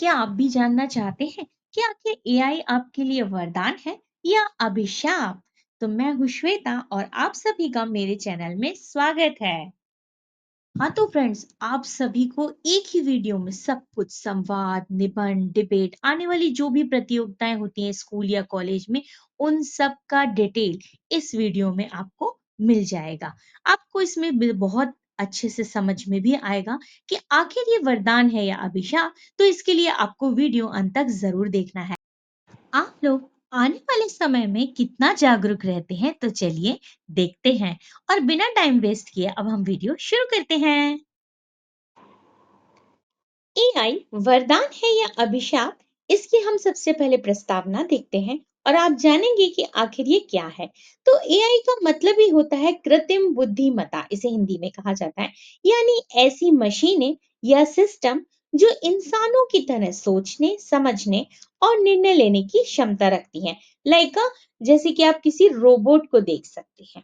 क्या आप भी जानना चाहते हैं कि आखिर एआई आपके लिए वरदान है या अभिशाप? तो मैं हूँ श्वेता और आप सभी का मेरे चैनल में स्वागत है। हाँ तो फ्रेंड्स, आप सभी को एक ही वीडियो में सब कुछ संवाद, निबंध, डिबेट, आने वाली जो भी प्रतियोगिताएं होती हैं स्कूल या कॉलेज में, उन सब का डिटेल इस वीडियो में आपको मिल जाएगा। आपको इसमें बहुत अच्छे से समझ में भी आएगा कि आखिर ये वरदान है या अभिशाप। तो इसके लिए आपको वीडियो अंत तक जरूर देखना है। आप लोग आने वाले समय में कितना जागरूक रहते हैं, तो चलिए देखते हैं। और बिना टाइम वेस्ट किए अब हम वीडियो शुरू करते हैं। एआई वरदान है या अभिशाप, इसकी हम सबसे पहले प्रस्तावना देखते हैं और आप जानेंगे कि आखिर ये क्या है। तो एआई का मतलब ही होता है कृत्रिम बुद्धिमत्ता, इसे हिंदी में कहा जाता है। यानी ऐसी मशीनें या सिस्टम जो इंसानों की तरह सोचने, समझने और निर्णय लेने की क्षमता रखती हैं। लाइक जैसे कि आप किसी रोबोट को देख सकते हैं।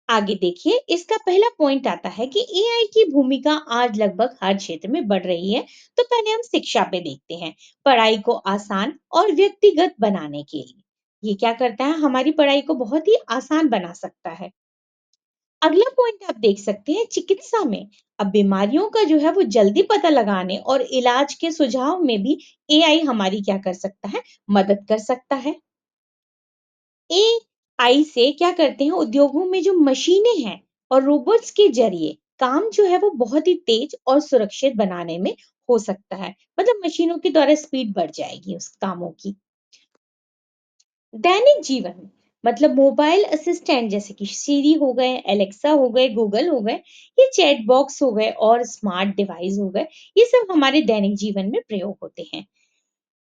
आगे देखिए, इसका पहला पॉइंट आता है कि एआई की भूमिका आज लगभग हर क्षेत्र में बढ़ रही है। तो पहले हम शिक्षा पे देखते हैं। पढ़ाई को आसान और व्यक्तिगत बनाने के लिए ये क्या करता है, हमारी पढ़ाई को बहुत ही आसान बना सकता है। अगला पॉइंट आप देख सकते हैं चिकित्सा में। अब बीमारियों का जो है वो जल्दी पता लगाने और इलाज के सुझाव में भी एआई हमारी क्या कर सकता है, मदद कर सकता है। एआई से क्या करते हैं, उद्योगों में जो मशीनें हैं और रोबोट्स के जरिए काम जो है वो बहुत ही तेज और सुरक्षित बनाने में हो सकता है। मतलब मशीनों के द्वारा स्पीड बढ़ जाएगी उस कामों की। दैनिक जीवन में मतलब मोबाइल असिस्टेंट जैसे कि सीरी हो गए, एलेक्सा हो गए, गूगल हो गए, ये चैट बॉक्स हो गए और स्मार्ट डिवाइस हो गए, ये सब हमारे दैनिक जीवन में प्रयोग होते हैं।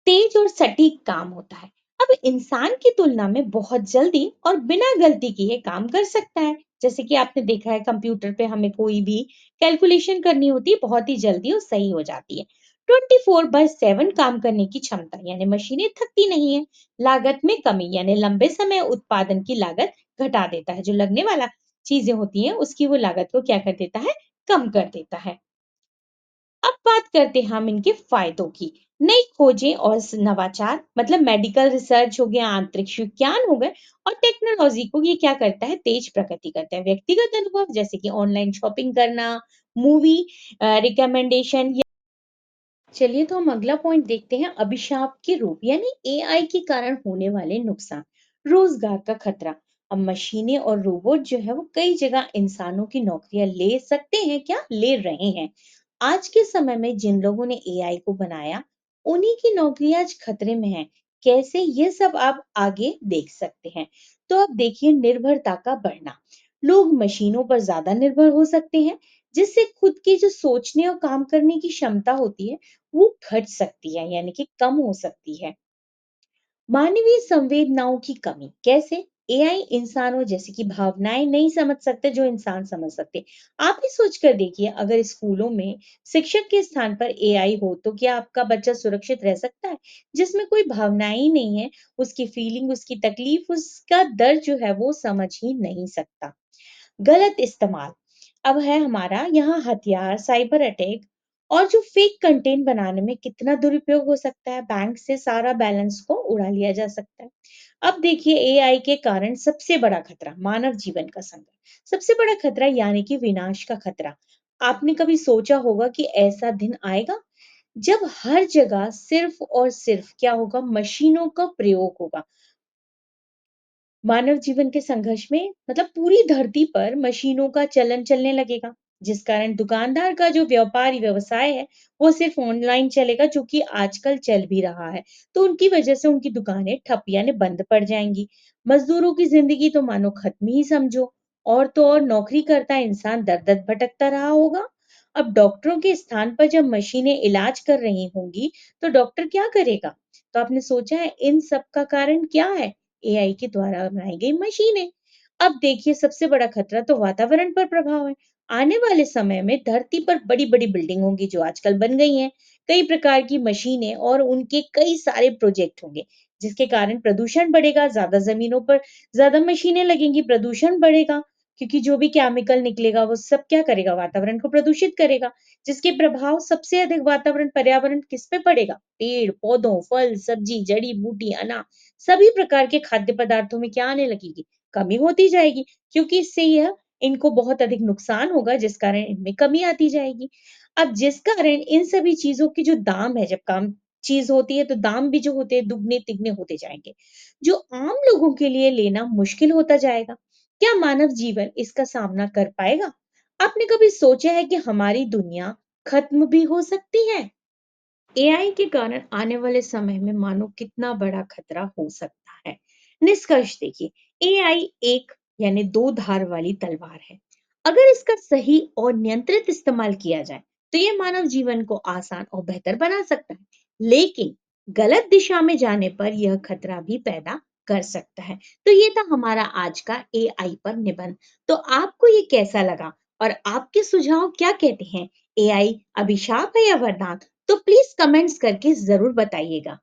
तेज और सटीक काम होता है। अब इंसान की तुलना में बहुत जल्दी और बिना गलती किए काम कर सकता है। जैसे कि आपने देखा है कंप्यूटर पे हमें कोई भी कैलकुलेशन करनी होती है, बहुत ही जल्दी और सही हो जाती है। 24/7 काम करने की क्षमता यानी मशीनें थकती नहीं है। लागत में कमी यानी लंबे समय उत्पादन की लागत घटा देता है। जो लगने वाला चीजें होती हैं उसकी वो लागत को क्या कर देता है, कम कर देता है। अब बात करते हैं हम इनके फायदों की। नई खोजें और नवाचार मतलब मेडिकल रिसर्च हो गया, अंतरिक्ष विज्ञान हो गए और टेक्नोलॉजी को ये क्या करता है, तेज प्रगति करता है। व्यक्तिगत अनुभव जैसे कि ऑनलाइन शॉपिंग करना, मूवी रिकमेंडेशन। चलिए तो हम अगला पॉइंट देखते हैं, अभिशाप के रूप यानी एआई के कारण होने वाले नुकसान। रोजगार का खतरा। अब मशीनें और रोबोट जो है वो कई जगह इंसानों की नौकरियां ले सकते हैं, क्या ले रहे हैं। आज के समय में जिन लोगों ने एआई को बनाया, उन्हीं की नौकरियां आज खतरे में है। कैसे, ये सब आप आगे देख सकते हैं। तो अब देखिए निर्भरता का बढ़ना। लोग मशीनों पर ज्यादा निर्भर हो सकते हैं, जिससे खुद की जो सोचने और काम करने की क्षमता होती है वो घट सकती है यानी कि कम हो सकती है। मानवीय संवेदनाओं की कमी कैसे, एआई इंसानों जैसे कि भावनाएं नहीं समझ सकते जो इंसान समझ सकते। आप ही सोच कर देखिए, अगर स्कूलों में शिक्षक के स्थान पर एआई हो तो क्या आपका बच्चा सुरक्षित रह सकता है, जिसमें कोई भावनाएं ही नहीं है, उसकी फीलिंग, उसकी तकलीफ, उसका दर्द जो है वो समझ ही नहीं सकता। गलत इस्तेमाल। अब है हमारा यहाँ हथियार, साइबर अटैक और जो फेक कंटेंट बनाने में कितना दुरुपयोग हो सकता है। बैंक से सारा बैलेंस को उड़ा लिया जा सकता है। अब देखिए एआई के कारण सबसे बड़ा खतरा, मानव जीवन का संकट। सबसे बड़ा खतरा यानी कि विनाश का खतरा। आपने कभी सोचा होगा कि ऐसा दिन आएगा जब हर जगह सिर्फ और सिर्फ क्या होगा, मशीनों का प्रयोग होगा। मानव जीवन के संघर्ष में मतलब पूरी धरती पर मशीनों का चलन चलने लगेगा, जिस कारण दुकानदार का जो व्यापारी व्यवसाय है वो सिर्फ ऑनलाइन चलेगा, जो कि आजकल चल भी रहा है। तो उनकी वजह से उनकी दुकानें ठप यानी बंद पड़ जाएंगी। मजदूरों की जिंदगी तो मानो खत्म ही समझो। और तो और नौकरी करता इंसान दर दर भटकता रहा होगा। अब डॉक्टरों के स्थान पर जब मशीनें इलाज कर रही होंगी, तो डॉक्टर क्या करेगा। तो आपने सोचा है इन सब का कारण क्या है, एआई के द्वारा बनाई गई मशीनें। अब देखिए सबसे बड़ा खतरा तो वातावरण पर प्रभाव है। आने वाले समय में धरती पर बड़ी-बड़ी बिल्डिंग होंगी जो आजकल बन गई हैं। कई प्रकार की मशीनें और उनके कई सारे प्रोजेक्ट होंगे, जिसके कारण प्रदूषण बढ़ेगा। ज्यादा जमीनों पर ज्यादा मशीनें लगेंगी, प्रदूषण बढ़ेगा। क्योंकि जो भी केमिकल निकलेगा वो सब क्या करेगा? वातावरण को प्रदूषित करेगा, जिसके प्रभाव सबसे अधिक वातावरण पर्यावरण किस पे पड़ेगा? पेड़, पौधों, फल, सब्जी, जड़ी-बूटी, अनाज सभी प्रकार के खाद्य पदार्थों में क्या आने लगेगी? कमी होती जाएगी, क्योंकि इससे यह इनको बहुत अधिक नुकसान होगा, जिस कारण इनमें कमी आती जाएगी। अब जिस कारण इन सभी चीज़ों की जो दाम है, जब कम चीज़ होती है तो दाम भी जो होते हैं दुगने-तिगने होते जाएँगे, जो आम लोगों के लिए लेना मुश्किल होता जाएगा। क्या मानव जीवन इसका सामना कर पाएगा? आपने कभी सोचा है कि हमारी दुनिया खत्म भी हो सकती है? एआई के कारण आने वाले समय में मानो कितना बड़ा खतरा हो सकता है। निष्कर्ष देखिए, एआई एक यानी दो धार वाली तलवार है। अगर इसका सही और नियंत्रित इस्तेमाल किया जाए, तो ये मानव जीवन को आसान और बेहतर बना सकता है। लेकिन गलत दिशा में जाने पर यह खतरा भी पैदा कर सकता है। तो ये था हमारा आज का एआई पर निबंध। तो आपको ये कैसा लगा और आपके सुझाव क्या कहते हैं? एआई अभिशाप है या वरदान? तो प्लीज कमेंट्स करके ज़रूर बताइएगा।